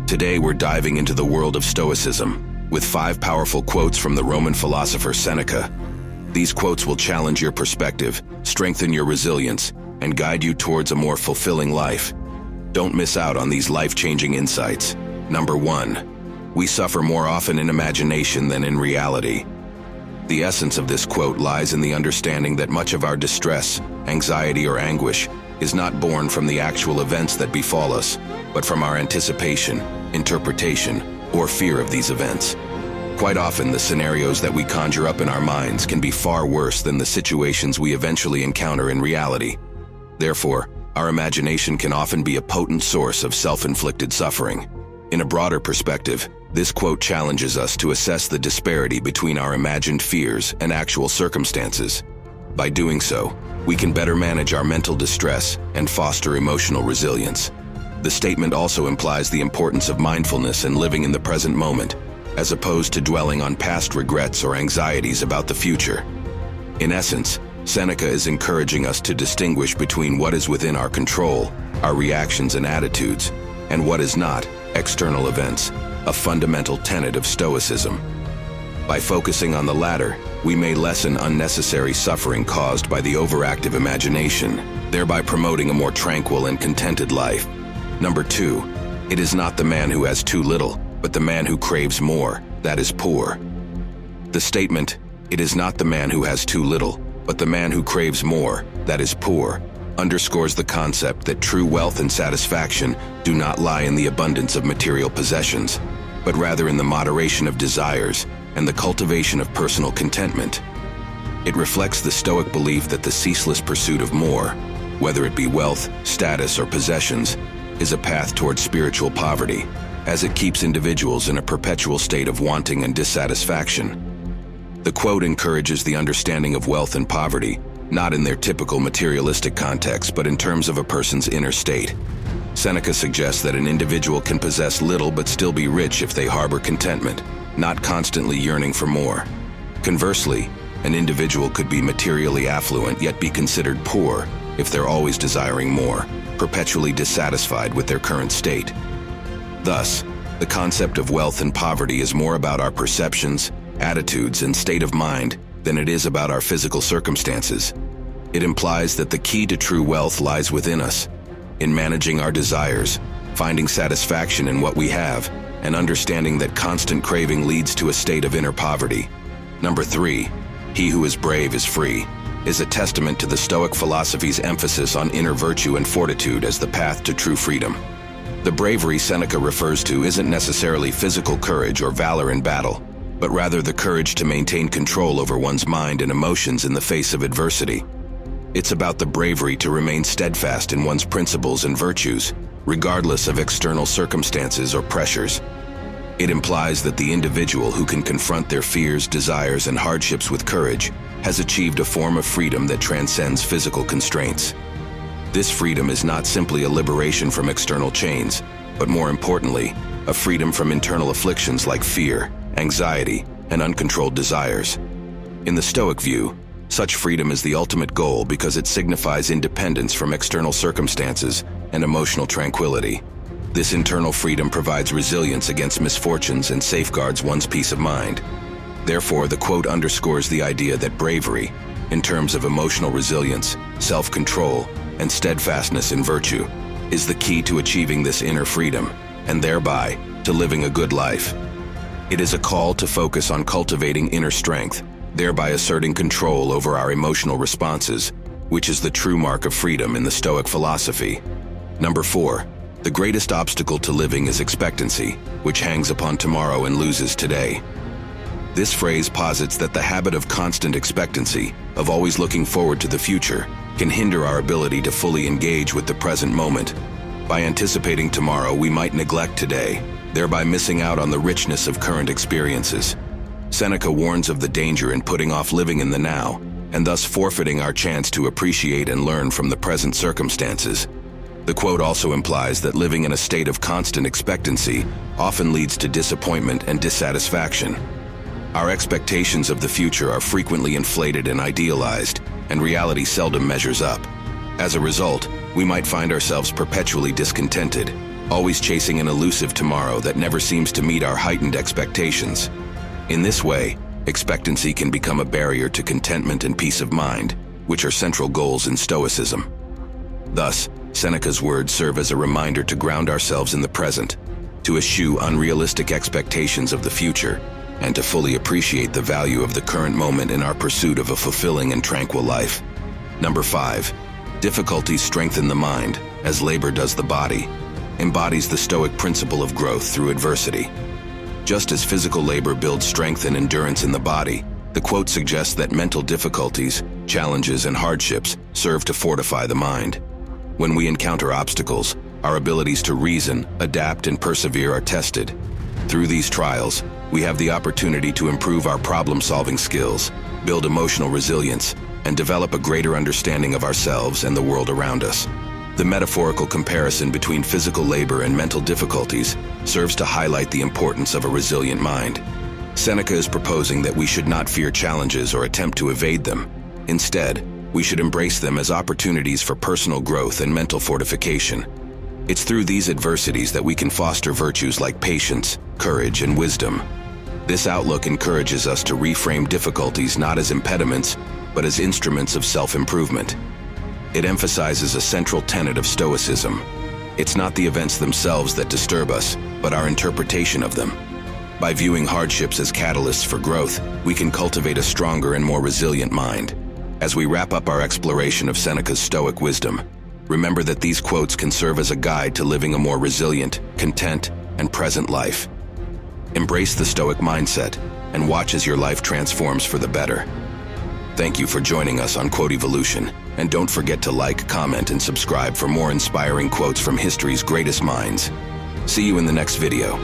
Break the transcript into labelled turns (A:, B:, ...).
A: Today we're diving into the world of Stoicism, with 5 powerful quotes from the Roman philosopher Seneca. These quotes will challenge your perspective, strengthen your resilience, and guide you towards a more fulfilling life. Don't miss out on these life-changing insights. Number 1. We suffer more often in imagination than in reality. The essence of this quote lies in the understanding that much of our distress, anxiety, or anguish is not born from the actual events that befall us, but from our anticipation, interpretation, or fear of these events. Quite often, the scenarios that we conjure up in our minds can be far worse than the situations we eventually encounter in reality. Therefore, our imagination can often be a potent source of self-inflicted suffering. In a broader perspective, this quote challenges us to assess the disparity between our imagined fears and actual circumstances. By doing so, we can better manage our mental distress and foster emotional resilience. The statement also implies the importance of mindfulness and living in the present moment, as opposed to dwelling on past regrets or anxieties about the future. In essence, Seneca is encouraging us to distinguish between what is within our control, our reactions and attitudes, and what is not, external events, a fundamental tenet of Stoicism. By focusing on the latter, we may lessen unnecessary suffering caused by the overactive imagination, thereby promoting a more tranquil and contented life. Number 2. It is not the man who has too little, but the man who craves more, that is poor. The statement, "It is not the man who has too little, but the man who craves more, that is poor," underscores the concept that true wealth and satisfaction do not lie in the abundance of material possessions, but rather in the moderation of desires and the cultivation of personal contentment. It reflects the Stoic belief that the ceaseless pursuit of more, whether it be wealth, status, or possessions, is a path towards spiritual poverty, as it keeps individuals in a perpetual state of wanting and dissatisfaction. The quote encourages the understanding of wealth and poverty, not in their typical materialistic context, but in terms of a person's inner state. Seneca suggests that an individual can possess little but still be rich if they harbor contentment, not constantly yearning for more. Conversely, an individual could be materially affluent yet be considered poor if they're always desiring more, perpetually dissatisfied with their current state. Thus, the concept of wealth and poverty is more about our perceptions, attitudes, and state of mind than it is about our physical circumstances. It implies that the key to true wealth lies within us, in managing our desires, finding satisfaction in what we have, and understanding that constant craving leads to a state of inner poverty. Number 3. He who is brave is free, is a testament to the Stoic philosophy's emphasis on inner virtue and fortitude as the path to true freedom. The bravery Seneca refers to isn't necessarily physical courage or valor in battle, but rather the courage to maintain control over one's mind and emotions in the face of adversity. It's about the bravery to remain steadfast in one's principles and virtues, regardless of external circumstances or pressures. It implies that the individual who can confront their fears, desires, and hardships with courage has achieved a form of freedom that transcends physical constraints. This freedom is not simply a liberation from external chains, but more importantly, a freedom from internal afflictions like fear, anxiety, and uncontrolled desires. In the Stoic view, such freedom is the ultimate goal because it signifies independence from external circumstances and emotional tranquility. This internal freedom provides resilience against misfortunes and safeguards one's peace of mind. Therefore, the quote underscores the idea that bravery, in terms of emotional resilience, self-control, and steadfastness in virtue, is the key to achieving this inner freedom, and thereby, to living a good life. It is a call to focus on cultivating inner strength, thereby asserting control over our emotional responses, which is the true mark of freedom in the Stoic philosophy. Number 4. The greatest obstacle to living is expectancy, which hangs upon tomorrow and loses today. This phrase posits that the habit of constant expectancy, of always looking forward to the future, can hinder our ability to fully engage with the present moment. By anticipating tomorrow, we might neglect today, thereby missing out on the richness of current experiences. Seneca warns of the danger in putting off living in the now, and thus forfeiting our chance to appreciate and learn from the present circumstances. The quote also implies that living in a state of constant expectancy often leads to disappointment and dissatisfaction. Our expectations of the future are frequently inflated and idealized, and reality seldom measures up. As a result, we might find ourselves perpetually discontented, always chasing an elusive tomorrow that never seems to meet our heightened expectations. In this way, expectancy can become a barrier to contentment and peace of mind, which are central goals in Stoicism. Thus, Seneca's words serve as a reminder to ground ourselves in the present, to eschew unrealistic expectations of the future, and to fully appreciate the value of the current moment in our pursuit of a fulfilling and tranquil life. Number 5. Difficulties strengthen the mind, as labor does the body, embodies the Stoic principle of growth through adversity. Just as physical labor builds strength and endurance in the body, the quote suggests that mental difficulties, challenges, and hardships serve to fortify the mind. When we encounter obstacles, our abilities to reason, adapt, and persevere are tested. Through these trials, we have the opportunity to improve our problem-solving skills, build emotional resilience, and develop a greater understanding of ourselves and the world around us. The metaphorical comparison between physical labor and mental difficulties serves to highlight the importance of a resilient mind. Seneca is proposing that we should not fear challenges or attempt to evade them. Instead, we should embrace them as opportunities for personal growth and mental fortification. It's through these adversities that we can foster virtues like patience, courage, and wisdom. This outlook encourages us to reframe difficulties not as impediments, but as instruments of self-improvement. It emphasizes a central tenet of Stoicism. It's not the events themselves that disturb us, but our interpretation of them. By viewing hardships as catalysts for growth, we can cultivate a stronger and more resilient mind. As we wrap up our exploration of Seneca's Stoic wisdom, remember that these quotes can serve as a guide to living a more resilient, content, and present life. Embrace the Stoic mindset and watch as your life transforms for the better. Thank you for joining us on QuotiVolution, and don't forget to like, comment, and subscribe for more inspiring quotes from history's greatest minds. See you in the next video.